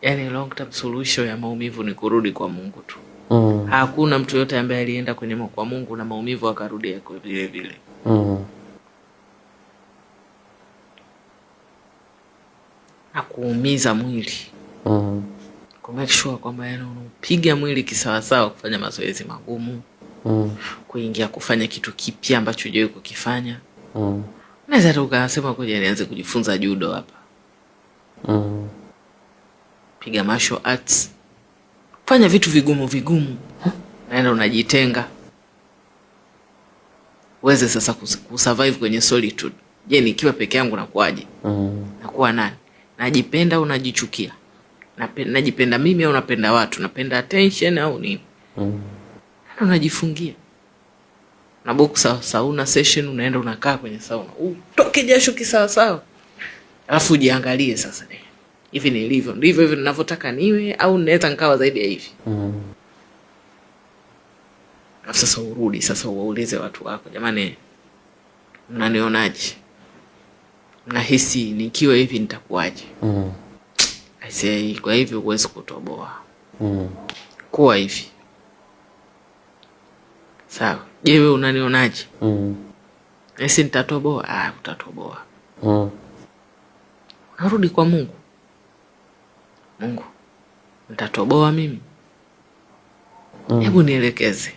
Yani long term solution ya maumivu ni kurudi kwa Mungu tu. Hakuna mtu yote ambaye alienda kwenye kwa Mungu na maumivu akarudi yako vile vile. Na kuumiza mwili. Kumake sure kwamba yani unapiga mwili kisawasawa, kufanya mazoezi magumu. Kuingia kufanya kitu kipya ambacho hujawahi kukifanya. Naweza tu ukasema koja nianze kujifunza judo hapa. Piga martial arts. Fanya vitu vigumu vigumu. Naenda unajitenga. Uweze sasa kusurvive kwenye solitude. Je, nikiwa peke yangu nakuaje? Nakuwa nani? Najipenda au najichukia? Najipenda mimi au napenda watu? Napenda attention au nini? Unajifungia. Na book sauna session, unaenda unakaa kwenye sauna. Utoke jasho kisawa sawa. Alafu ujiangalie sasa. Hivi nilivyo, ndivyo hivi ninavyotaka niwe au naweza nikawa zaidi ya hivi? Alafu sasa urudi sasa uwaulize watu wako, jamani mnanionaje? Nahisi nikiwa hivi nitakuwaje? I say kwa hivyo huwezi kutoboa. Kuwa hivi. Sawa. Je, wewe unanionaje? Nahisi nitatoboa. Utatoboa. Unarudi kwa Mungu. Mungu, nitatoboa mimi? Hebu nielekeze.